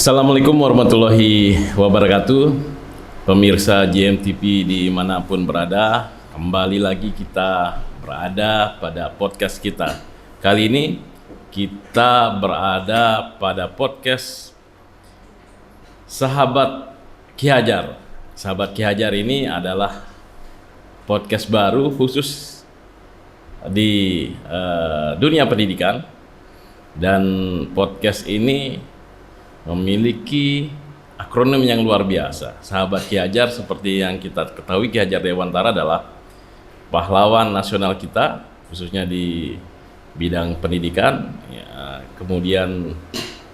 Assalamualaikum warahmatullahi wabarakatuh. Pemirsa JMTV dimanapun berada, kembali lagi kita berada pada podcast kita. Kali ini kita berada pada podcast Sahabat Ki Hajar. Sahabat Ki Hajar ini adalah podcast baru khusus di dunia pendidikan, dan podcast ini memiliki akronim yang luar biasa. Sahabat Ki Hajar, seperti yang kita ketahui, Ki Hajar Dewantara adalah pahlawan nasional kita, khususnya di bidang pendidikan. Ya, kemudian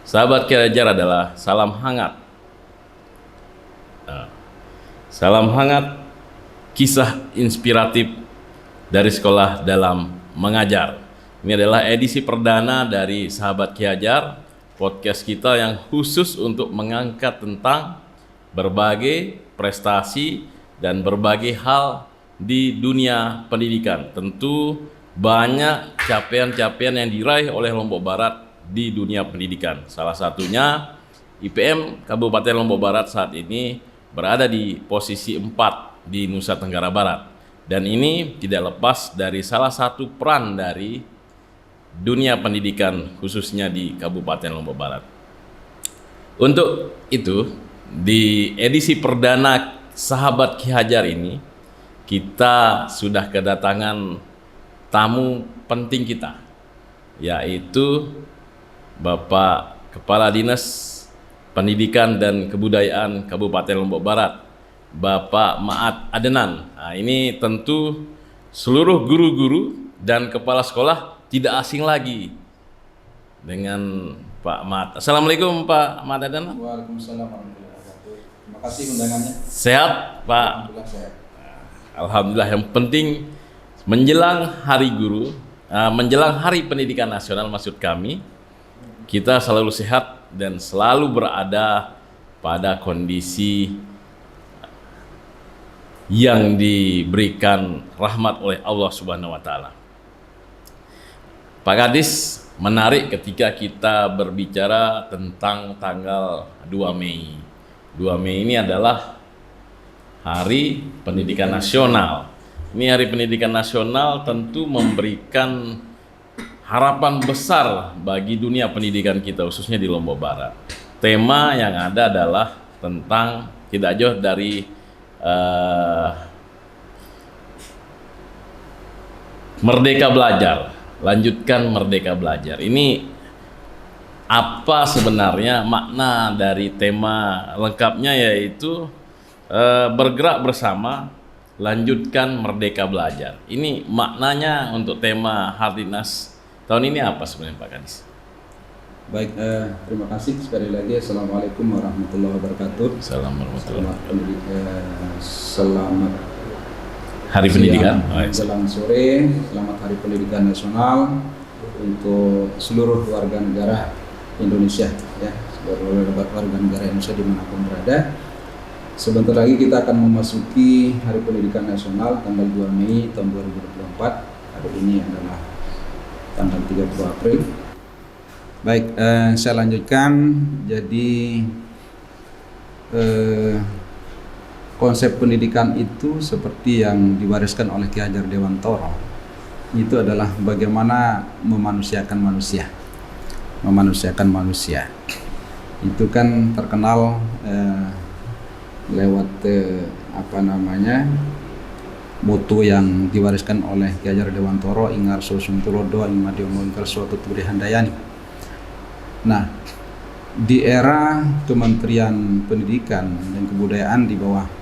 sahabat Ki Hajar adalah salam hangat. Salam hangat, kisah inspiratif dari sekolah dalam mengajar. Ini adalah edisi perdana dari Sahabat Ki Hajar, podcast kita yang khusus untuk mengangkat tentang berbagai prestasi dan berbagai hal di dunia pendidikan. Tentu banyak capaian-capaian yang diraih oleh Lombok Barat di dunia pendidikan. Salah satunya IPM Kabupaten Lombok Barat saat ini berada di posisi 4 di Nusa Tenggara Barat. Dan ini tidak lepas dari salah satu peran dari dunia pendidikan khususnya di Kabupaten Lombok Barat. Untuk itu, di edisi perdana Sahabat Ki Hajar ini, kita sudah kedatangan tamu penting kita, yaitu Bapak Kepala Dinas Pendidikan dan Kebudayaan Kabupaten Lombok Barat, Bapak Ma'at Adenan. Nah, ini tentu seluruh guru-guru dan kepala sekolah tidak asing lagi dengan Pak Ma'at. Assalamualaikum Pak Ma'at Adenan. Waalaikumsalam warahmatullahi wabarakatuh. Terima kasih undangannya. Sehat Pak? Alhamdulillah sehat. Alhamdulillah. Yang penting menjelang Hari Guru, menjelang Hari Pendidikan Nasional maksud kami, kita selalu sehat dan selalu berada pada kondisi yang diberikan rahmat oleh Allah Subhanahu wa taala. Pak Kadis, menarik ketika kita berbicara tentang tanggal 2 Mei. 2 Mei ini adalah Hari Pendidikan Nasional. Ini Hari Pendidikan Nasional tentu memberikan harapan besar bagi dunia pendidikan kita, khususnya di Lombok Barat. Tema yang ada adalah tentang tidak jauh dari Merdeka Belajar. Lanjutkan Merdeka Belajar. Ini apa sebenarnya makna dari tema lengkapnya, yaitu bergerak bersama, lanjutkan Merdeka Belajar. Ini maknanya untuk tema Hardinas tahun ini apa sebenarnya Pak Kadis? Baik, terima kasih sekali lagi. Assalamualaikum warahmatullahi wabarakatuh. Selamat Hari Pendidikan. Menjelang sore, selamat Hari Pendidikan Nasional untuk seluruh warga negara Indonesia, ya, seluruh warga negara Indonesia dimanapun berada. Sebentar lagi kita akan memasuki Hari Pendidikan Nasional tanggal 2 Mei tahun 2024. Hari ini adalah tanggal 30 April. Baik, saya lanjutkan. Jadi konsep pendidikan itu seperti yang diwariskan oleh Ki Hajar Dewantara, itu adalah bagaimana memanusiakan manusia. Memanusiakan manusia itu kan terkenal lewat moto yang diwariskan oleh Ki Hajar Dewantara, Ingarso Suntulodo Imadio Mungkar Suatu Turi Handayani. Nah, di era Kementerian Pendidikan dan Kebudayaan di bawah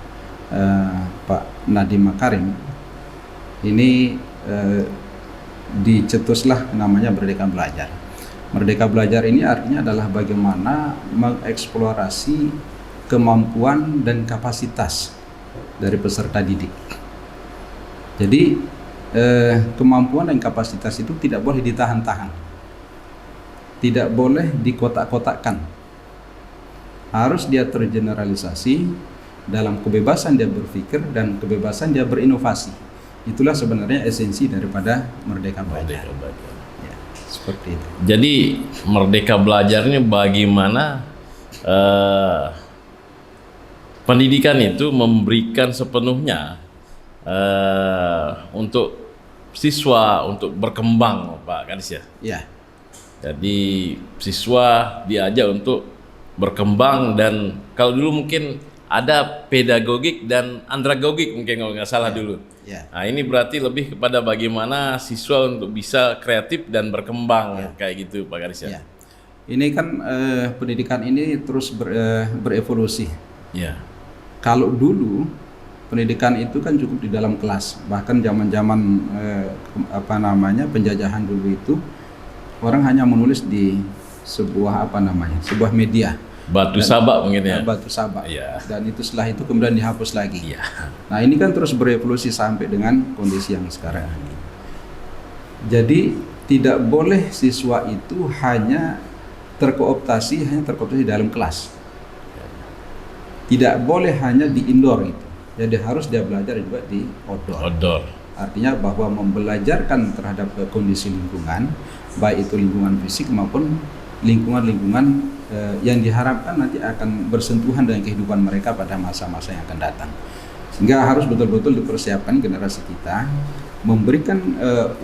Pak Nadiem Makarim ini dicetuslah namanya Merdeka Belajar. Merdeka Belajar ini artinya adalah bagaimana mengeksplorasi kemampuan dan kapasitas dari peserta didik. Jadi kemampuan dan kapasitas itu tidak boleh ditahan-tahan, tidak boleh dikotak-kotakkan, harus dia tergeneralisasi dalam kebebasan dia berpikir dan kebebasan dia berinovasi. Itulah sebenarnya esensi daripada Merdeka Belajar. Ya, seperti itu. Jadi Merdeka Belajar ini bagaimana eh, pendidikan itu memberikan sepenuhnya untuk siswa untuk berkembang, Pak Kadis ya. Ya, Jadi siswa diajak untuk berkembang, dan kalau dulu mungkin ada pedagogik dan andragogik mungkin kalau nggak salah dulu. ya. Nah ini berarti lebih kepada bagaimana siswa untuk bisa kreatif dan berkembang kayak gitu Pak Kadis ya. Ya. Ini kan pendidikan ini terus berevolusi. Ya. Kalau dulu pendidikan itu kan cukup di dalam kelas, bahkan zaman-zaman penjajahan dulu itu orang hanya menulis di sebuah sebuah media, Batu sabak mungkin ya. batu sabak. Iya. Dan itu setelah itu kemudian dihapus lagi. Iya. Nah ini kan terus berevolusi sampai dengan kondisi yang sekarang ini. Jadi tidak boleh siswa itu hanya terkooptasi di dalam kelas. Tidak boleh hanya di indoor itu. Jadi harus dia belajar juga di outdoor. Artinya bahwa membelajarkan terhadap kondisi lingkungan, baik itu lingkungan fisik maupun lingkungan-lingkungan yang diharapkan nanti akan bersentuhan dengan kehidupan mereka pada masa-masa yang akan datang. Sehingga harus betul-betul dipersiapkan generasi kita, memberikan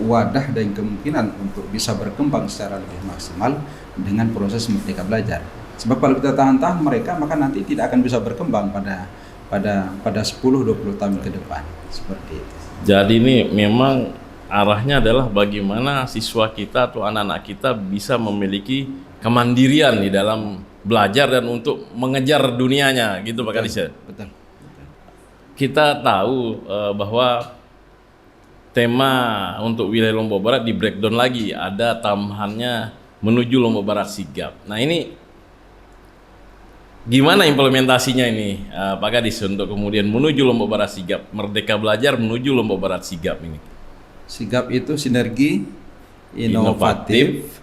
wadah dan kemungkinan untuk bisa berkembang secara lebih maksimal dengan proses merdeka belajar. Sebab kalau kita tahan-tahan mereka, maka nanti tidak akan bisa berkembang pada 10-20 tahun ke depan. Seperti itu. Jadi ini memang arahnya adalah bagaimana siswa kita atau anak-anak kita bisa memiliki kemandirian di dalam belajar dan untuk mengejar dunianya gitu Pak Kadis ya. Betul. Kita tahu bahwa tema untuk wilayah Lombok Barat di breakdown lagi, ada tambahannya menuju Lombok Barat sigap. Nah ini gimana implementasinya ini Pak Kadis untuk kemudian menuju Lombok Barat sigap, merdeka belajar menuju Lombok Barat sigap ini? Sigap itu sinergi, inovatif,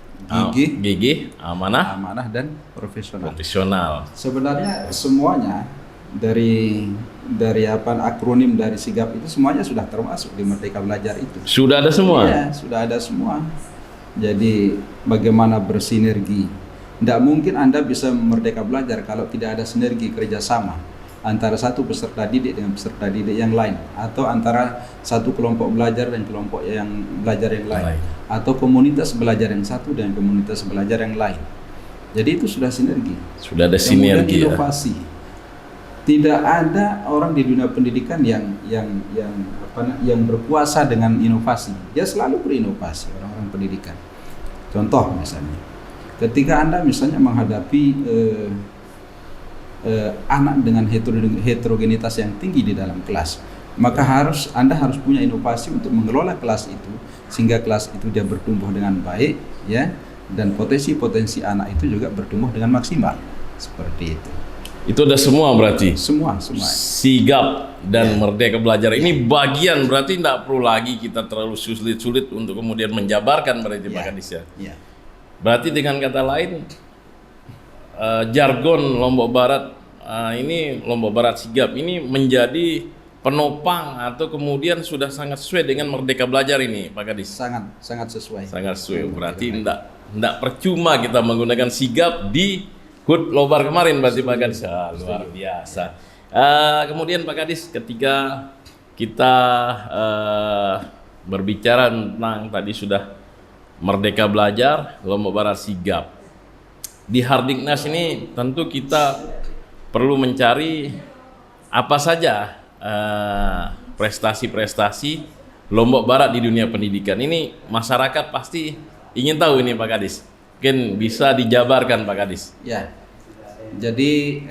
gigih, amanah, dan profesional. Sebenarnya semuanya dari akronim dari sigap itu semuanya sudah termasuk di merdeka belajar itu. Sudah ada semua? Iya, sudah ada semua. Jadi bagaimana bersinergi. Tidak mungkin Anda bisa merdeka belajar kalau tidak ada sinergi kerjasama antara satu peserta didik dengan peserta didik yang lain, atau antara satu kelompok belajar dan kelompok yang belajar yang lain, atau komunitas belajar yang satu dan komunitas belajar yang lain. Jadi itu sudah sinergi. Sudah ada sinergi. Kemudian inovasi. Tidak ada orang di dunia pendidikan yang berkuasa dengan inovasi. Dia selalu berinovasi, orang-orang pendidikan. Contoh misalnya, ketika Anda misalnya menghadapi anak dengan heterogenitas yang tinggi di dalam kelas, maka Anda harus punya inovasi untuk mengelola kelas itu sehingga kelas itu dia bertumbuh dengan baik, ya, dan potensi anak itu juga bertumbuh dengan maksimal. Seperti itu. Itu ada semua berarti? Semua. Sigap dan merdeka belajar ini bagian, berarti tidak perlu lagi kita terlalu sulit-sulit untuk kemudian menjabarkan berarti Pak Kadis ya? Ya. Berarti dengan kata lain, jargon Lombok Barat ini, Lombok Barat sigap ini menjadi penopang atau kemudian sudah sangat sesuai dengan merdeka belajar ini Pak Kadis? Sangat sesuai. Sangat sesuai, berarti tidak percuma kita menggunakan sigap di HUT Lobar kemarin berarti Pak Kadis. Luar biasa. Kemudian Pak Kadis, ketika kita berbicara tentang tadi sudah merdeka belajar, Lombok Barat sigap, di Hardiknas ini tentu kita perlu mencari apa saja prestasi-prestasi Lombok Barat di dunia pendidikan. Ini masyarakat pasti ingin tahu ini Pak Kadis. Mungkin bisa dijabarkan Pak Kadis. Ya, jadi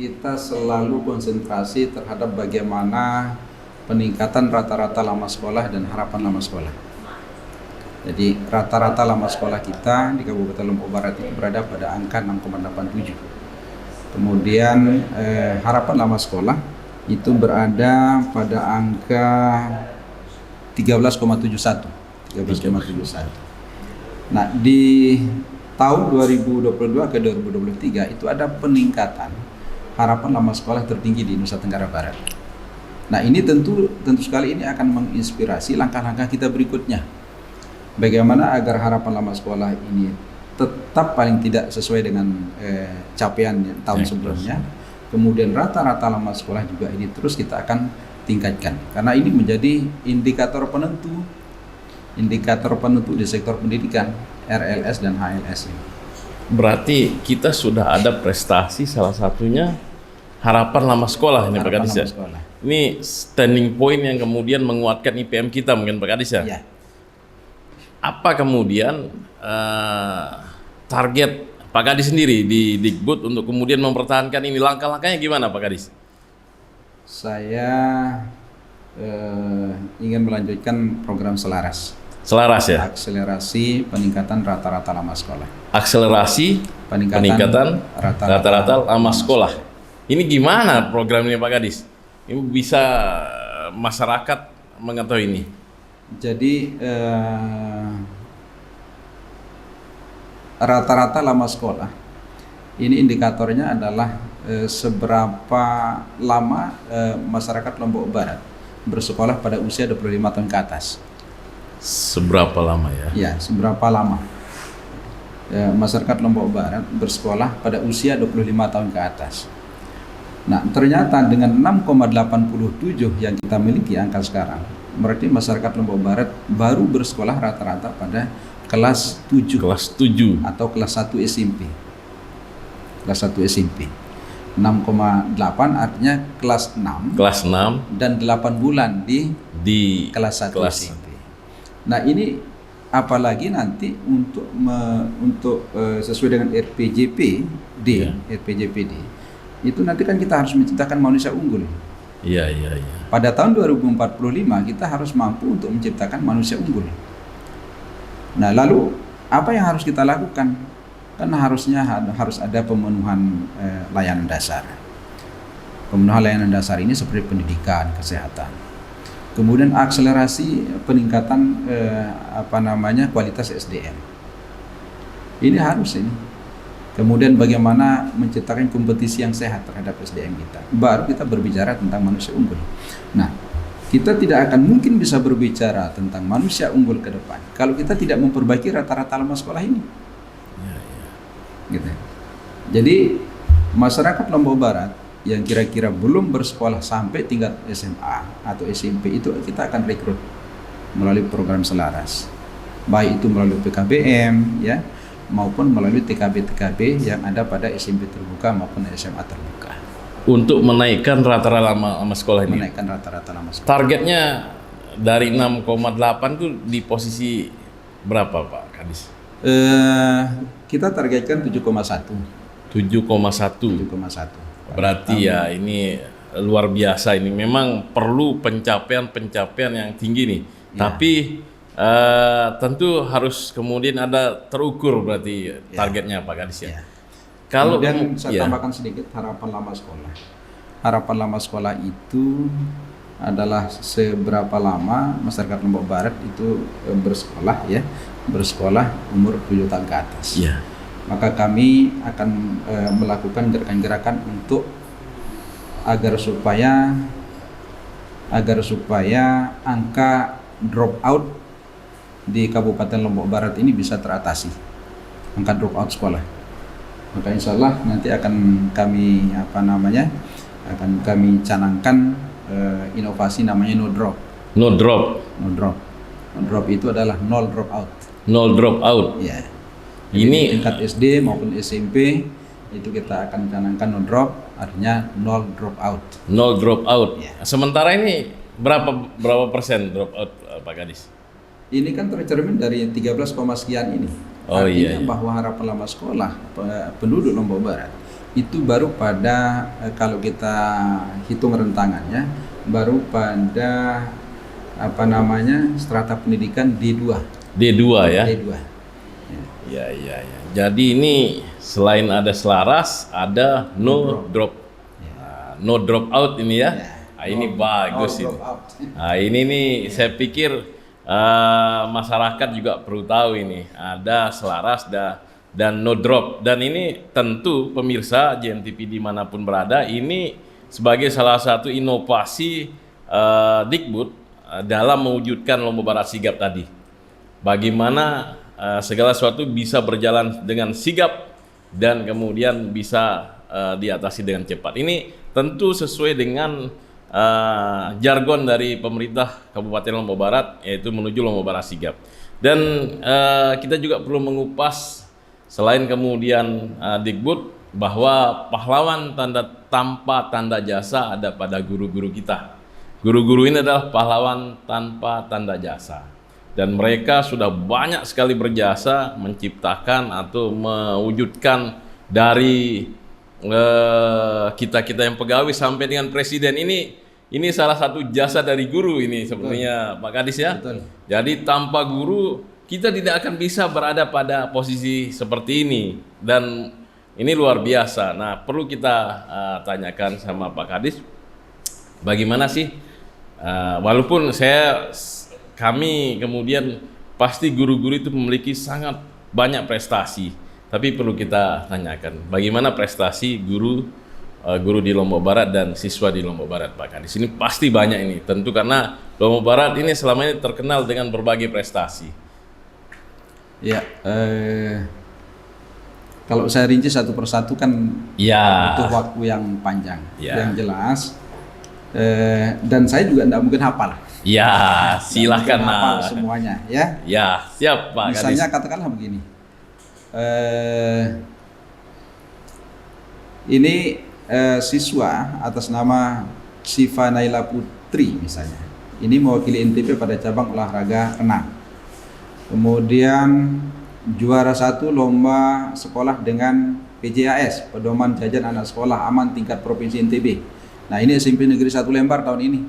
kita selalu konsentrasi terhadap bagaimana peningkatan rata-rata lama sekolah dan harapan lama sekolah. Jadi rata-rata lama sekolah kita di Kabupaten Lombok Barat itu berada pada angka 6,87. Kemudian harapan lama sekolah itu berada pada angka 13,71. Nah, di tahun 2022 ke 2023 itu ada peningkatan harapan lama sekolah tertinggi di Nusa Tenggara Barat. Nah, ini tentu sekali ini akan menginspirasi langkah-langkah kita berikutnya. Bagaimana agar harapan lama sekolah ini tetap paling tidak sesuai dengan capaian tahun sebelumnya. Kemudian rata-rata lama sekolah juga ini terus kita akan tingkatkan karena ini menjadi indikator penentu di sektor pendidikan RLS dan HLS ini. Berarti kita sudah ada prestasi, salah satunya harapan lama sekolah ini Pak Kadis ya. Ini standing point yang kemudian menguatkan IPM kita mungkin Pak Kadis ya. Ya. Apa kemudian target Pak Kadis sendiri di Dikbud untuk kemudian mempertahankan ini, langkah-langkahnya gimana Pak Kadis? Saya ingin melanjutkan program Selaras. Selaras ya? Akselerasi peningkatan rata-rata lama sekolah. Akselerasi peningkatan rata-rata lama sekolah. Ini gimana program ini Pak Kadis? Ini bisa masyarakat mengetahui ini. Jadi rata-rata lama sekolah ini indikatornya adalah seberapa lama masyarakat Lombok Barat bersekolah pada usia 25 tahun ke atas. Seberapa lama ya? Ya, seberapa lama masyarakat Lombok Barat bersekolah pada usia 25 tahun ke atas. Nah, ternyata dengan 6,87 yang kita miliki angka sekarang, berarti masyarakat Lombok Barat baru bersekolah rata-rata pada kelas 7. Kelas 7 atau kelas 1 SMP. Kelas 1 SMP. 6,8 artinya kelas 6. Kelas 6 dan 8 bulan di kelas 1 SMP. Nah, ini apalagi nanti untuk sesuai dengan RPJPD, RPJPD. Itu nanti kan kita harus menciptakan manusia unggul. Iya. Pada tahun 2045 kita harus mampu untuk menciptakan manusia unggul. Nah, lalu apa yang harus kita lakukan? Karena harus ada pemenuhan layanan dasar. Pemenuhan layanan dasar ini seperti pendidikan, kesehatan. Kemudian akselerasi peningkatan kualitas SDM. Ini harus ini. Kemudian bagaimana menciptakan kompetisi yang sehat terhadap SDM kita. Baru kita berbicara tentang manusia unggul. Nah, kita tidak akan mungkin bisa berbicara tentang manusia unggul ke depan kalau kita tidak memperbaiki rata-rata lama sekolah ini. Gitu. Jadi masyarakat Lombok Barat yang kira-kira belum bersekolah sampai tingkat SMA atau SMP itu kita akan rekrut melalui program Selaras. Baik itu melalui PKBM ya, maupun melalui TKB-TKB yang ada pada SMP terbuka maupun SMA terbuka. Untuk menaikkan rata-rata lama sekolah ini. Menaikkan rata-rata lama sekolah. Targetnya dari 6,8 tuh di posisi berapa Pak Kadis? Kita targetkan 7,1. 7,1. Berarti ya ini luar biasa, ini memang perlu pencapaian yang tinggi nih. Ya. Tapi tentu harus kemudian ada terukur berarti targetnya Pak Kadis ya. Kalau kemudian saya tambahkan sedikit harapan lama sekolah. Harapan lama sekolah itu adalah seberapa lama masyarakat Lombok Barat itu bersekolah umur 7 tahun ke atas. Ya. Maka kami akan melakukan gerakan-gerakan untuk agar supaya angka drop out di Kabupaten Lombok Barat ini bisa teratasi, angka drop out sekolah. Maka insya Allah nanti akan kami canangkan inovasi namanya no drop. No drop itu adalah nol drop out. Nol drop out. Ya. Ini tingkat SD maupun SMP itu kita akan canangkan no drop, artinya nol drop out. Nol drop out. Ya. Sementara ini berapa persen drop out Pak Kadis? Ini kan tercermin dari 13, sekian ini. Artinya bahwa harapan lama sekolah penduduk Lombok Barat itu baru pada kalau kita hitung rentangannya baru pada strata pendidikan D2 ya. D2. Ya. Jadi ini selain ada Selaras, ada no drop. No drop out ini ya. Ini bagus ini. Nah, ini nih saya pikir masyarakat juga perlu tahu ini. Ada Selaras dan no drop. Dan ini tentu pemirsa JMTV dimanapun berada, ini sebagai salah satu inovasi Dikbud dalam mewujudkan Lombok Barat Sigap tadi. Bagaimana segala sesuatu bisa berjalan dengan sigap dan kemudian bisa diatasi dengan cepat. Ini tentu sesuai dengan jargon dari pemerintah Kabupaten Lombok Barat, yaitu menuju Lombok Barat sigap. Dan kita juga perlu mengupas selain kemudian Dikbud bahwa pahlawan tanpa tanda jasa ada pada guru-guru kita. Guru-guru ini adalah pahlawan tanpa tanda jasa. Dan mereka sudah banyak sekali berjasa menciptakan atau mewujudkan dari kita-kita yang pegawai sampai dengan presiden ini salah satu jasa dari guru ini sepertinya Pak Kadis ya. Betul. Jadi tanpa guru kita tidak akan bisa berada pada posisi seperti ini dan ini luar biasa. Nah, perlu kita tanyakan sama Pak Kadis bagaimana sih walaupun kami kemudian pasti guru-guru itu memiliki sangat banyak prestasi, tapi perlu kita tanyakan bagaimana prestasi guru di Lombok Barat dan siswa di Lombok Barat, Pak Kadis. Ini pasti banyak ini, tentu karena Lombok Barat ini selama ini terkenal dengan berbagai prestasi. Ya, kalau saya rinci satu persatu kan butuh waktu yang panjang. Yang jelas, dan saya juga tidak mungkin hafal. Ya, silahkan hafal semuanya, ya. Ya, siap Pak Kadis. Misalnya katakanlah begini, ini siswa atas nama Siva Naila Putri misalnya, ini mewakili NTB pada cabang olahraga renang. Kemudian juara 1 lomba sekolah dengan PJAS, pedoman jajan anak sekolah aman tingkat provinsi NTB. Nah, ini SMP Negeri 1 Lembar tahun ini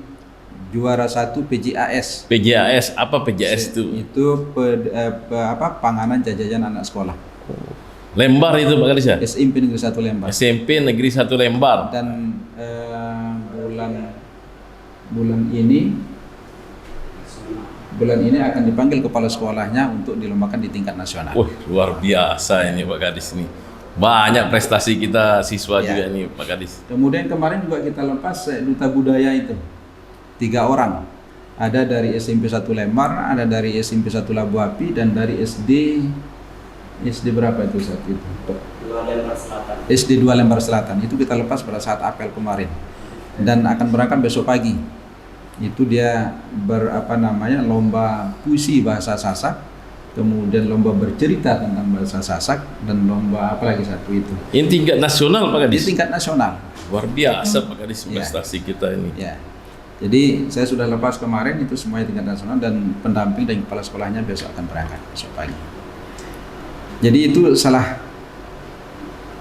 juara 1 PJAS. PJAS, apa PJAS itu? Itu panganan jajanan anak sekolah. Lembar itu Pak Kadis ya? SMP Negeri 1 Lembar. SMP Negeri 1 Lembar. Dan bulan ini akan dipanggil kepala sekolahnya untuk dilombakan di tingkat nasional. Luar biasa ini Pak Kadis ini. Banyak prestasi kita siswa juga ini Pak Kadis. Kemudian kemarin juga kita lepas duta budaya itu 3 orang. Ada dari SMP 1 Lembar, ada dari SMP 1 Labu Api, dan dari SD berapa itu saat itu? 2 Lembar Selatan. SD 2 Lembar Selatan. Itu kita lepas pada saat apel kemarin. Dan akan berangkat besok pagi. Itu dia lomba puisi bahasa Sasak, kemudian lomba bercerita tentang bahasa Sasak, dan lomba apa lagi satu itu. Ini tingkat nasional Pak Kadis? Di tingkat nasional. Luar biasa Pak Kadis prestasi kita ini. Ya. Jadi saya sudah lepas kemarin itu semuanya tingkat nasional, dan pendamping dan kepala sekolahnya besok akan berangkat besok pagi. Jadi itu salah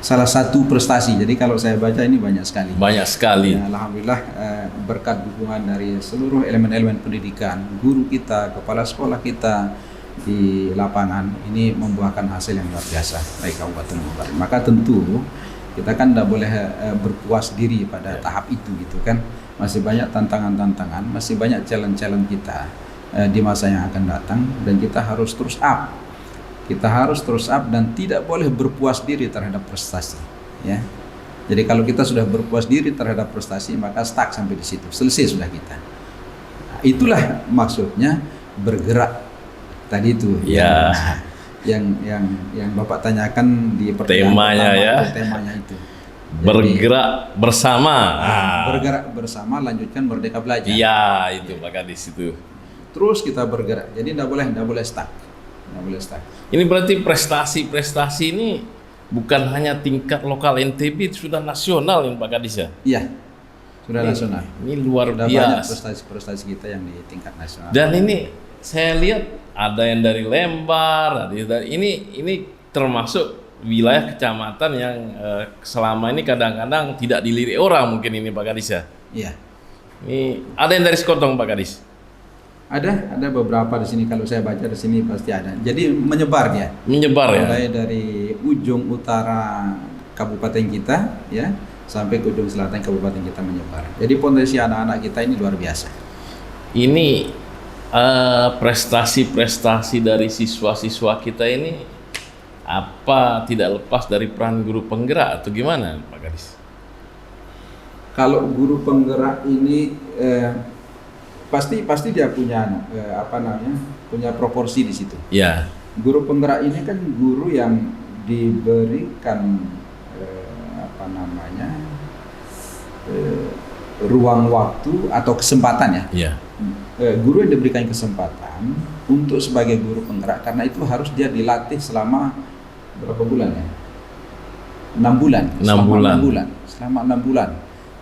satu prestasi. Jadi kalau saya baca ini banyak sekali. Banyak sekali. Ya, alhamdulillah berkat dukungan dari seluruh elemen-elemen pendidikan, guru kita, kepala sekolah kita di lapangan, ini membuahkan hasil yang luar biasa baik Kabupaten Lombok Barat. Maka tentu kita kan tidak boleh berpuas diri pada tahap itu gitu kan. Masih banyak tantangan-tantangan, masih banyak challenge-challenge kita di masa yang akan datang, dan kita harus terus up. Kita harus terus up dan tidak boleh berpuas diri terhadap prestasi, ya. Jadi kalau kita sudah berpuas diri terhadap prestasi, maka stuck sampai di situ, selesai sudah kita. Nah, itulah maksudnya bergerak tadi itu. Ya. Yang Bapak tanyakan di pertanyaan temanya itu. Bergerak bersama. Bergerak bersama, lanjutkan Merdeka Belajar. Iya, itu Pak Kadis itu. Terus kita bergerak. Jadi tidak boleh stuck. Ini berarti prestasi ini bukan hanya tingkat lokal NTB, sudah nasional ini Pak Kadis ya? Iya, sudah nasional. Ini luar sudah biasa. Banyak prestasi kita yang di tingkat nasional. Dan ini saya lihat ada yang dari Lembar, ini termasuk wilayah kecamatan yang selama ini kadang-kadang tidak dilirik orang mungkin ini Pak Kadis ya? Iya. Ini ada yang dari Sekotong Pak Kadis? Ada beberapa di sini, kalau saya baca di sini pasti ada. Jadi menyebar dia. Menyebar ya. Mulai dari ujung utara kabupaten kita ya sampai ke ujung selatan kabupaten kita menyebar. Jadi potensi anak-anak kita ini luar biasa. Ini prestasi-prestasi dari siswa-siswa kita ini apa tidak lepas dari peran guru penggerak atau gimana Pak Kadis? Kalau guru penggerak ini pasti dia punya punya proporsi di situ. Ya. Guru penggerak ini kan guru yang diberikan ruang waktu atau kesempatan ya. Iya. Guru yang diberikan kesempatan untuk sebagai guru penggerak, karena itu harus dia dilatih selama berapa bulan ya? 6 bulan. Selama 6 bulan.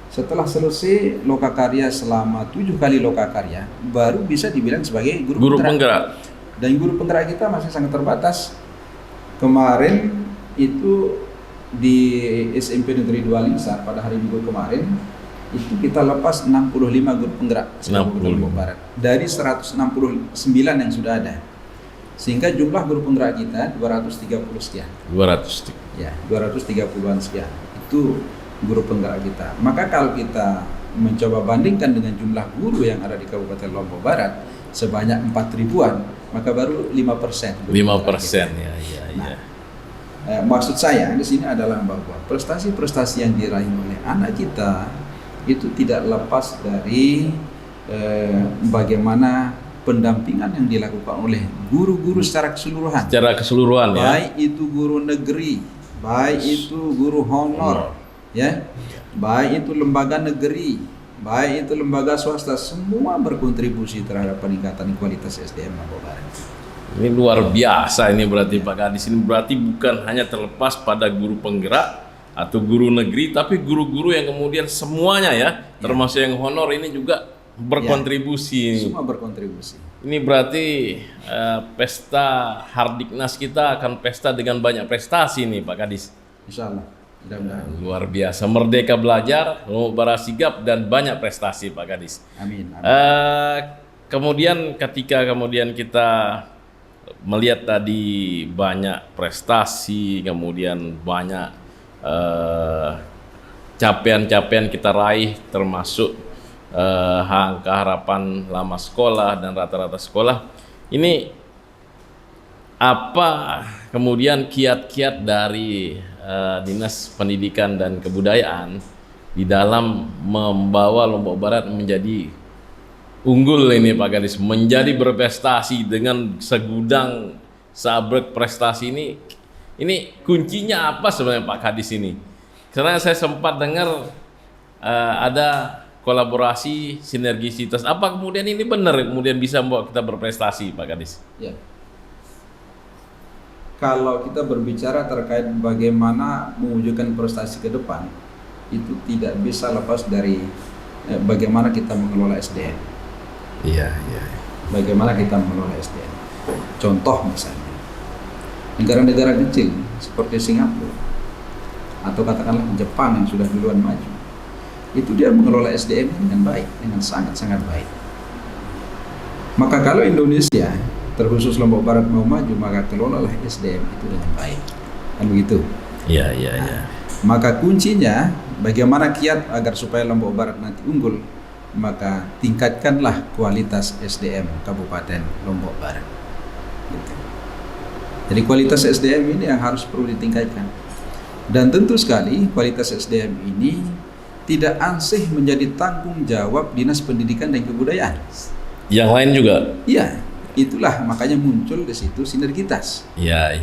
Setelah selesai lokakarya selama 7 kali lokakarya, baru bisa dibilang sebagai guru penggerak. Dan guru penggerak kita masih sangat terbatas. Kemarin itu di SMP Negeri 2 Lingsar pada hari Minggu kemarin itu kita lepas 65 guru penggerak Lombok Barat dari 169 yang sudah ada, sehingga jumlah guru penggerak kita 230 sekian. 230. Ya, 230-an sekian itu guru penggerak kita. Maka kalau kita mencoba bandingkan dengan jumlah guru yang ada di Kabupaten Lombok Barat sebanyak 4.000-an, maka baru 5%. 5% ya. Maksud saya di sini adalah bahwa prestasi-prestasi yang diraih oleh anak kita itu tidak lepas dari bagaimana pendampingan yang dilakukan oleh guru-guru secara keseluruhan. Ya. Baik itu guru negeri, baik itu guru honor, ya, baik itu lembaga negeri, baik itu lembaga swasta, semua berkontribusi terhadap peningkatan kualitas SDM Lombok Barat. Ini luar biasa ini berarti Pak Kadis. Ini berarti bukan hanya terlepas pada guru penggerak atau guru negeri, tapi guru-guru yang kemudian semuanya ya, termasuk yang honor ini juga berkontribusi. Semua berkontribusi. Ini berarti pesta Hardiknas kita akan pesta dengan banyak prestasi nih Pak Kadis. Insya Allah. Luar biasa, merdeka belajar, Lombok Barat sigap dan banyak prestasi Pak Kadis. Amin. Kemudian ketika kita melihat tadi banyak prestasi, kemudian banyak capaian-capaian kita raih, termasuk angka harapan lama sekolah dan rata-rata sekolah. Ini apa kemudian kiat-kiat dari Dinas Pendidikan dan Kebudayaan di dalam membawa Lombok Barat menjadi unggul ini Pak Kadis, menjadi berprestasi dengan segudang sabrek prestasi ini kuncinya apa sebenarnya Pak Kadis ini? Karena saya sempat dengar ada kolaborasi, sinergisitas. Apa kemudian ini benar kemudian bisa membawa kita berprestasi Pak Kadis? Ya. Kalau kita berbicara terkait bagaimana mewujudkan prestasi ke depan, itu tidak bisa lepas dari bagaimana kita mengelola SDM. Iya. Bagaimana kita mengelola SDM. Contoh misalnya, negara-negara kecil seperti Singapura atau katakanlah Jepang yang sudah duluan maju, itu dia mengelola SDM dengan baik, dengan sangat-sangat baik. Maka kalau Indonesia, terkhusus Lombok Barat mau maju, maka kelolalah SDM itu dengan baik. Kan begitu? Iya. Maka kuncinya bagaimana kiat agar supaya Lombok Barat nanti unggul, maka tingkatkanlah kualitas SDM Kabupaten Lombok Barat. Gitu. Jadi kualitas SDM ini yang harus perlu ditingkatkan. Dan tentu sekali kualitas SDM ini tidak ansih menjadi tanggung jawab Dinas Pendidikan dan Kebudayaan. Yang lain juga? Iya, itulah makanya muncul di situ sinergitas. Iya.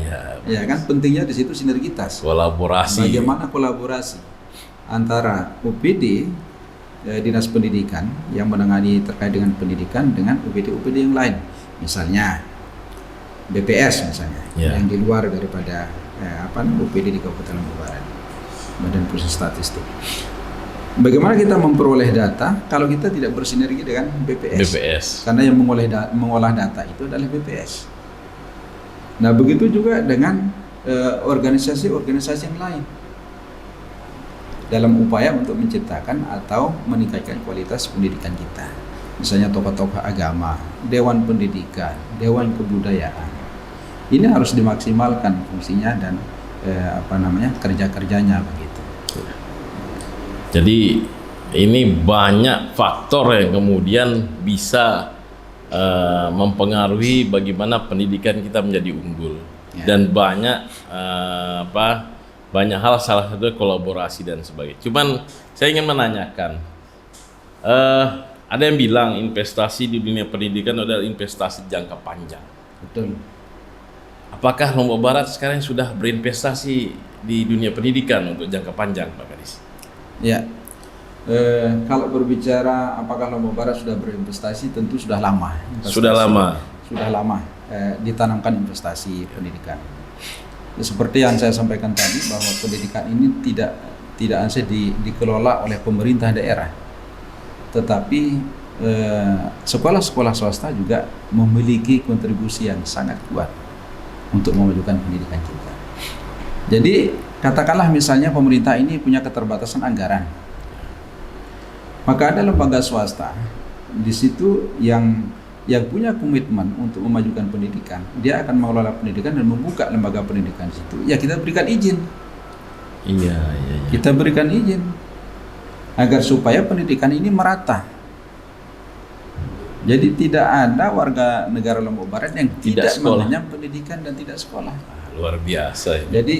Ya kan, pentingnya di situ sinergitas. Kolaborasi. Bagaimana kolaborasi antara UPD Dinas Pendidikan yang menangani terkait dengan pendidikan dengan UPD-UPD yang lain. Misalnya BPS yang di luar daripada UPD di Kabupaten Lombok Barat, Badan Pusat Statistik. Bagaimana kita memperoleh data kalau kita tidak bersinergi dengan BPS? Karena yang mengolah data itu adalah BPS. Nah, begitu juga dengan organisasi-organisasi yang lain dalam upaya untuk menciptakan atau meningkatkan kualitas pendidikan kita. Misalnya tokoh-tokoh agama, Dewan Pendidikan, Dewan Kebudayaan. Ini harus dimaksimalkan fungsinya dan kerja-kerjanya begitu. Jadi ini banyak faktor yang kemudian bisa mempengaruhi bagaimana pendidikan kita menjadi unggul. Dan banyak banyak hal, salah satu kolaborasi dan sebagainya. Cuman saya ingin menanyakan, ada yang bilang investasi di dunia pendidikan adalah investasi jangka panjang. Betul. apakah Lombok Barat sekarang sudah berinvestasi di dunia pendidikan untuk jangka panjang, Pak Kadis? Ya, kalau berbicara apakah Lombok Barat sudah berinvestasi, tentu sudah lama. Sudah lama. Sudah lama ditanamkan investasi pendidikan. Seperti yang saya sampaikan tadi, bahwa pendidikan ini tidak hanya dikelola oleh pemerintah daerah, tetapi sekolah-sekolah swasta juga memiliki kontribusi yang sangat kuat untuk memajukan pendidikan kita. Jadi katakanlah misalnya pemerintah ini punya keterbatasan anggaran, maka ada lembaga swasta di situ yang punya komitmen untuk memajukan pendidikan. Dia akan mengelola pendidikan dan membuka lembaga pendidikan di situ. Ya, kita berikan izin. Iya. Kita berikan izin agar supaya pendidikan ini merata. Jadi tidak ada warga negara Lombok Barat yang tidak mengenyam pendidikan dan tidak sekolah. Luar biasa ini. Jadi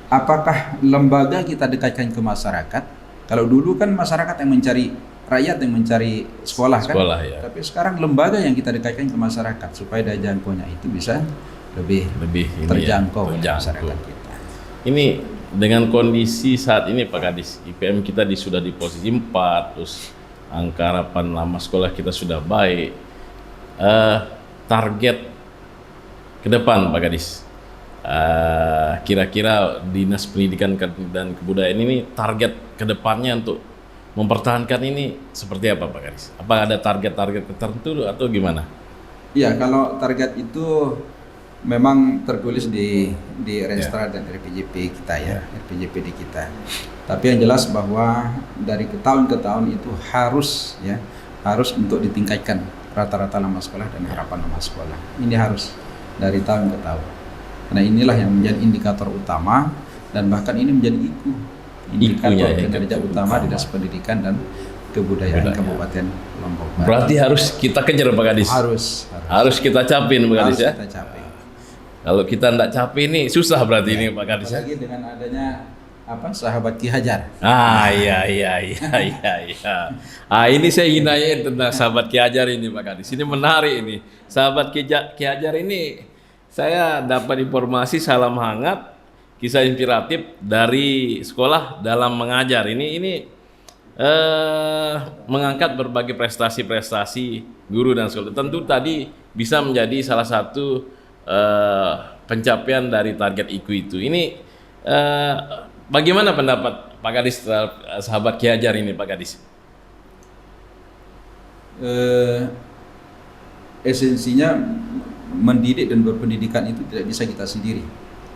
apakah lembaga kita dekatkan ke masyarakat? Kalau dulu kan masyarakat yang mencari, rakyat yang mencari sekolah kan? Ya. Tapi sekarang lembaga yang kita dekatkan ke masyarakat supaya daya jangkaunya itu bisa lebih terjangkau oleh masyarakat kita. Ini dengan kondisi saat ini Pak Kadis, IPM kita sudah di posisi 4, terus angka harapan lama sekolah kita sudah baik. Target ke depan Pak Kadis, kira-kira Dinas Pendidikan dan Kebudayaan ini target ke depannya untuk mempertahankan ini seperti apa Pak Kadis? Apa ada target-target tertentu atau gimana? Iya, kalau target itu memang tertulis di Restra dan RPJP kita ya, RPJPD kita. Tapi yang jelas bahwa dari tahun ke tahun itu harus untuk ditingkatkan rata-rata nama sekolah dan harapan nama sekolah. Ini harus dari tahun ke tahun. Karena inilah yang menjadi indikator utama dan bahkan ini menjadi indikator kinerja utama Dinas Pendidikan dan Kebudayaan Kabupaten Lombok Barat. Berarti harus kita kejar Pak Kadis. Harus kita capin Pak Kadis ya. Kita capin. Kalau kita tidak capek ini susah berarti ini Pak Kadis. Apalagi dengan adanya sahabat Ki Hajar. Iya. Ini saya ingin nanya tentang sahabat Ki Hajar ini Pak Kadis. Ini menarik ini. Sahabat Ki Hajar ini saya dapat informasi salam hangat, kisah inspiratif dari sekolah dalam mengajar. Ini mengangkat berbagai prestasi-prestasi guru dan sekolah. Tentu tadi bisa menjadi salah satu pencapaian dari target IKU itu. Ini bagaimana pendapat Pak Kadis terhadap sahabat Ki Hajar ini Pak Kadis? Esensinya mendidik dan berpendidikan itu tidak bisa kita sendiri.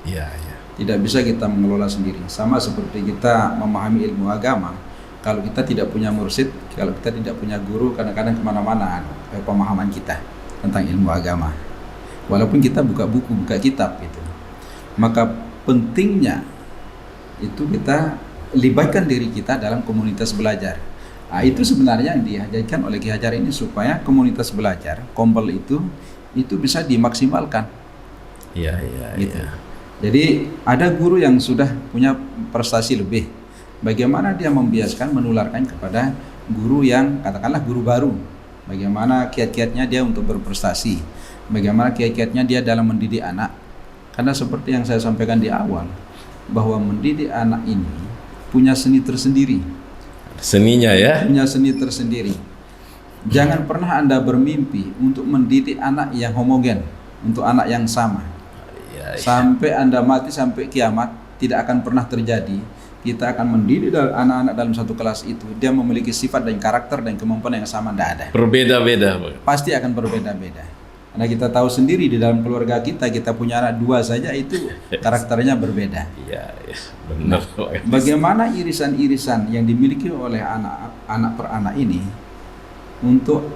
Iya. Tidak bisa kita mengelola sendiri. Sama seperti kita memahami ilmu agama. Kalau kita tidak punya mursyid, kalau kita tidak punya guru, kadang-kadang kemana-mana pemahaman kita tentang ilmu agama. Walaupun kita buka buku, buka kitab gitu. Maka pentingnya itu kita libatkan diri kita dalam komunitas belajar. Nah, itu sebenarnya yang diajarkan oleh Ki Hajar ini supaya komunitas belajar, Kompel itu bisa dimaksimalkan. Iya. Gitu. Jadi ada guru yang sudah punya prestasi lebih. Bagaimana dia membiasakan menularkan kepada guru yang katakanlah guru baru. Bagaimana kiat-kiatnya dia untuk berprestasi. Bagaimana kiat-kiatnya dia dalam mendidik anak. Karena seperti yang saya sampaikan di awal, bahwa mendidik anak ini punya seni tersendiri. Seninya ya? Punya seni tersendiri. Jangan pernah Anda bermimpi untuk mendidik anak yang homogen, untuk anak yang sama. Sampai Anda mati, sampai kiamat, tidak akan pernah terjadi. Kita akan mendidik anak-anak dalam satu kelas itu, dia memiliki sifat dan karakter dan kemampuan yang sama, tidak ada. Berbeda-beda. Pasti akan berbeda-beda. Karena kita tahu sendiri di dalam keluarga kita punya anak 2 saja itu karakternya berbeda. Iya, benar. Bagaimana irisan-irisan yang dimiliki oleh anak per anak ini untuk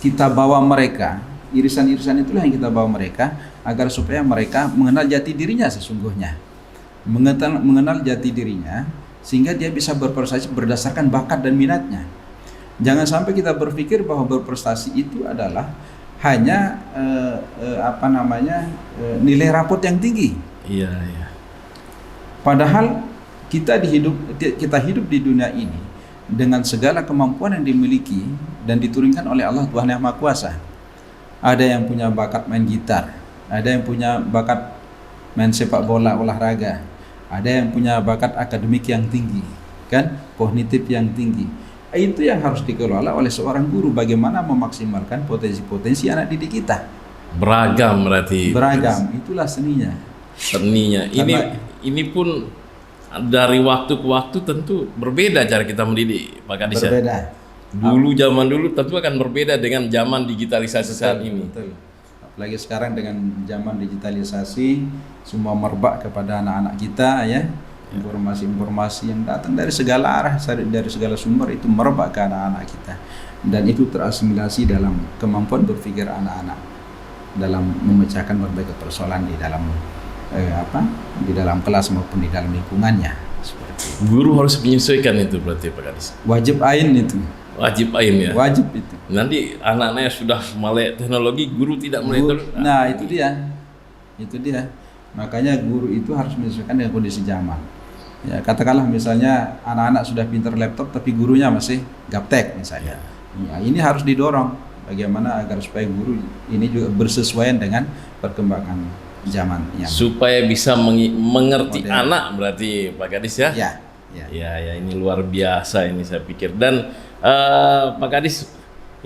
kita bawa mereka, irisan-irisan itulah yang kita bawa mereka agar supaya mereka mengenal jati dirinya sesungguhnya. Mengenal jati dirinya sehingga dia bisa berprestasi berdasarkan bakat dan minatnya. Jangan sampai kita berpikir bahwa berprestasi itu adalah hanya nilai rapot yang tinggi. Iya. Padahal kita hidup di dunia ini dengan segala kemampuan yang dimiliki dan diturunkan oleh Allah Tuhan Yang Maha Kuasa. Ada yang punya bakat main gitar, ada yang punya bakat main sepak bola olahraga, ada yang punya bakat akademik yang tinggi, kan, kognitif yang tinggi. Itu yang harus dikelola oleh seorang guru, bagaimana memaksimalkan potensi-potensi anak didik kita. Beragam berarti. Beragam, itulah seninya. Seninya. Ini pun dari waktu ke waktu tentu berbeda cara kita mendidik, Pak Kadis. Berbeda. Dulu zaman dulu tentu akan berbeda dengan zaman digitalisasi saat ini. Betul. Apalagi sekarang dengan zaman digitalisasi, semua merebak kepada anak-anak kita, ya. Informasi-informasi yang datang dari segala arah, dari segala sumber itu merebak ke anak-anak kita, dan itu terasimilasi dalam kemampuan berpikir anak-anak dalam memecahkan berbagai persoalan di dalam di dalam kelas maupun di dalam lingkungannya. Seperti itu. Guru harus menyesuaikan itu berarti, Pak Kadis. Wajib ain itu. Wajib ain ya. Wajib itu. Nanti anak-anaknya sudah melek teknologi, guru tidak melek teknologi. Nah, itu dia. Itu dia. Makanya guru itu harus menyesuaikan dengan kondisi zaman. Ya, katakanlah misalnya anak-anak sudah pintar laptop tapi gurunya masih gaptek misalnya. Ya, ini harus didorong bagaimana agar supaya guru ini juga bersesuaian dengan perkembangan zaman yang supaya bisa mengerti modern. Anak berarti, Pak Kadis ya. Ya, ini luar biasa ini saya pikir. Dan Pak Kadis,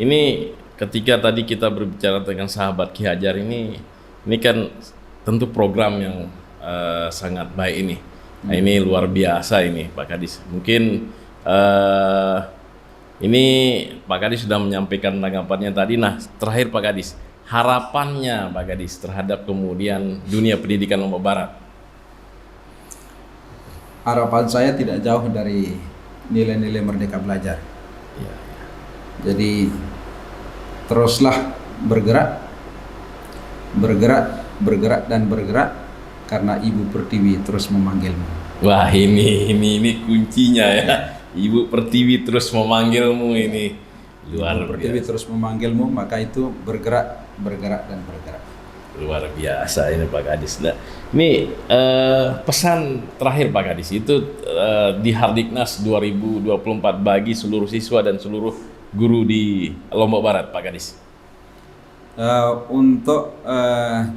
ini ketika tadi kita berbicara dengan sahabat Ki Hajar ini kan tentu program yang sangat baik ini. Nah, ini luar biasa ini, Pak Kadis. Mungkin ini Pak Kadis sudah menyampaikan tanggapannya tadi. Nah, terakhir Pak Kadis, harapannya Pak Kadis terhadap kemudian dunia pendidikan Lombok Barat. harapan saya tidak jauh dari nilai-nilai Merdeka Belajar. Jadi teruslah bergerak dan bergerak karena Ibu Pertiwi terus memanggilmu. Wah, ini kuncinya ya. Ibu Pertiwi terus memanggilmu, ini luar Ibu Pertiwi biasa. terus memanggilmu, maka itu bergerak dan bergerak. Luar biasa ini Pak Kadis. Nah, ini pesan terakhir Pak Kadis itu di Hardiknas 2024 bagi seluruh siswa dan seluruh guru di Lombok Barat, Pak Kadis. Untuk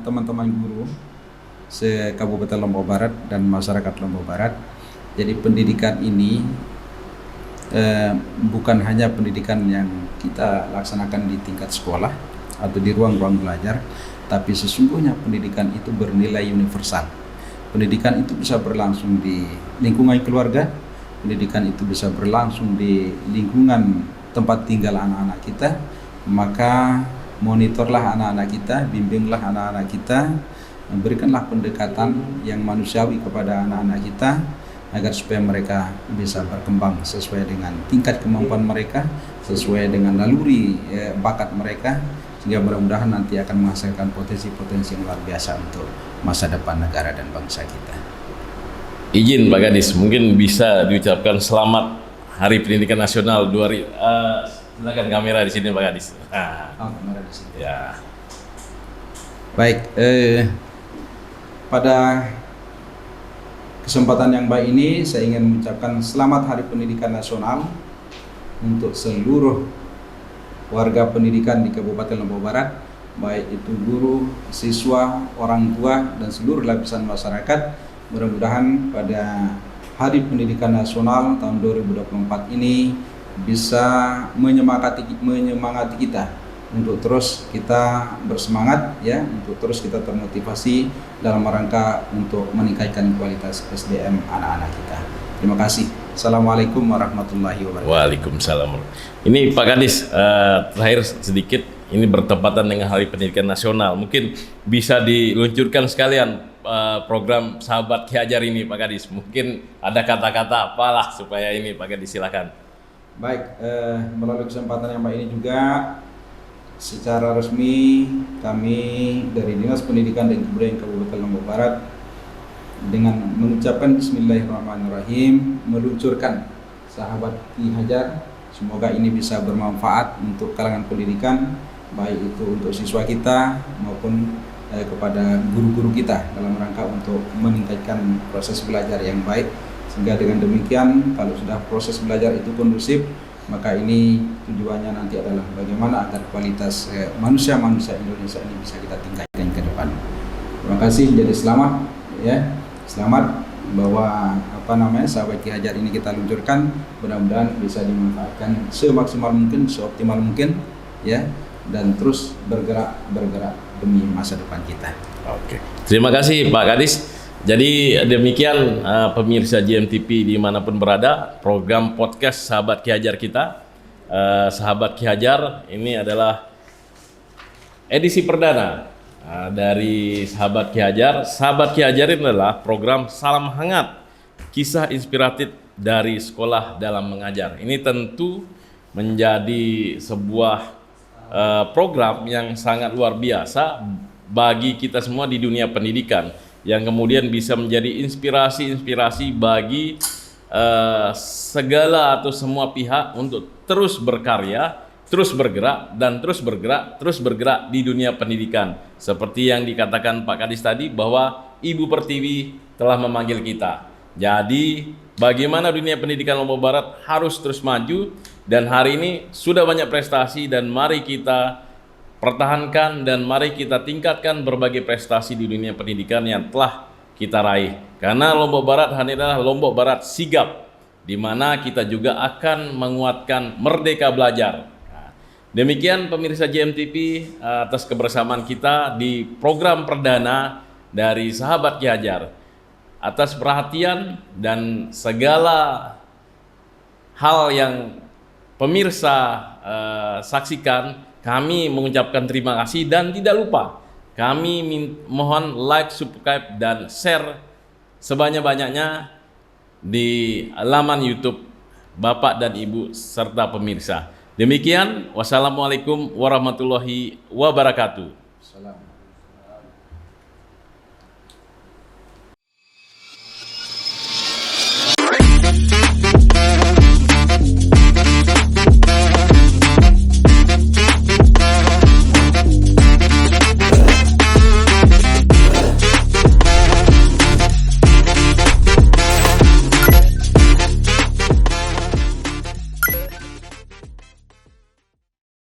teman-teman guru se-Kabupaten Lombok Barat dan masyarakat Lombok Barat, jadi pendidikan ini bukan hanya pendidikan yang kita laksanakan di tingkat sekolah atau di ruang-ruang belajar, tapi sesungguhnya pendidikan itu bernilai universal. Pendidikan itu bisa berlangsung di lingkungan keluarga, pendidikan itu bisa berlangsung di lingkungan tempat tinggal anak-anak kita. Maka monitorlah anak-anak kita, bimbinglah anak-anak kita, berikanlah pendekatan yang manusiawi kepada anak-anak kita agar supaya mereka bisa berkembang sesuai dengan tingkat kemampuan mereka, sesuai dengan naluri bakat mereka, sehingga mudah-mudahan nanti akan menghasilkan potensi-potensi yang luar biasa untuk masa depan negara dan bangsa kita. Izin Pak Kadis, mungkin bisa diucapkan selamat Hari Pendidikan Nasional 2000. Silakan kamera di sini Pak Kadis. Kamera di sini. Ya. Baik, pada kesempatan yang baik ini saya ingin mengucapkan selamat Hari Pendidikan Nasional untuk seluruh warga pendidikan di Kabupaten Lombok Barat, baik itu guru, siswa, orang tua, dan seluruh lapisan masyarakat. Mudah-mudahan pada Hari Pendidikan Nasional tahun 2024 ini bisa menyemangati kita untuk terus kita bersemangat, ya, untuk terus kita termotivasi dalam rangka untuk meningkatkan kualitas SDM anak-anak kita. Terima kasih. Assalamualaikum warahmatullahi wabarakatuh. Waalaikumsalam. Ini Pak Kadis, terakhir sedikit, ini bertepatan dengan Hari Pendidikan Nasional. Mungkin bisa diluncurkan sekalian program Sahabat Ki Hajar ini Pak Kadis. Mungkin ada kata-kata apalah supaya ini Pak Kadis, silakan. Baik, melalui kesempatan yang baik ini juga secara resmi kami dari Dinas Pendidikan dan Kebudayaan Kabupaten Lombok Barat dengan mengucapkan Bismillahirrahmanirrahim meluncurkan Sahabat Ki Hajar. Semoga ini bisa bermanfaat untuk kalangan pendidikan, baik itu untuk siswa kita maupun kepada guru-guru kita dalam rangka untuk meningkatkan proses belajar yang baik. Sehingga dengan demikian kalau sudah proses belajar itu kondusif, maka ini tujuannya nanti adalah bagaimana agar kualitas manusia Indonesia ini bisa kita tingkatkan ke depan. Terima kasih. Jadi selamat ya, selamat bahwa sahabat Ki Hajar ini kita luncurkan, mudah-mudahan bisa dimanfaatkan semaksimal mungkin, seoptimal mungkin ya, dan terus bergerak demi masa depan kita. Oke. Terima kasih Pak Kadis. Jadi demikian pemirsa GMTV dimanapun berada, program podcast Sahabat Ki Hajar kita. Sahabat Ki Hajar ini adalah edisi perdana dari Sahabat Ki Hajar. Sahabat Ki Hajar ini adalah program salam hangat, kisah inspiratif dari sekolah dalam mengajar. Ini tentu menjadi sebuah program yang sangat luar biasa bagi kita semua di dunia pendidikan, yang kemudian bisa menjadi inspirasi bagi segala atau semua pihak untuk terus berkarya, terus bergerak di dunia pendidikan. Seperti yang dikatakan Pak Kadis tadi, bahwa Ibu Pertiwi telah memanggil kita. Jadi bagaimana dunia pendidikan Lombok Barat harus terus maju, dan hari ini sudah banyak prestasi, dan mari kita pertahankan dan mari kita tingkatkan berbagai prestasi di dunia pendidikan yang telah kita raih. Karena Lombok Barat adalah Lombok Barat sigap, di mana kita juga akan menguatkan Merdeka Belajar. Demikian pemirsa GMTV atas kebersamaan kita di program perdana dari Sahabat Ki Hajar. Atas perhatian dan segala hal yang pemirsa saksikan, kami mengucapkan terima kasih, dan tidak lupa kami mohon like, subscribe, dan share sebanyak-banyaknya di laman YouTube Bapak dan Ibu serta pemirsa. Demikian, wassalamualaikum warahmatullahi wabarakatuh. Salam.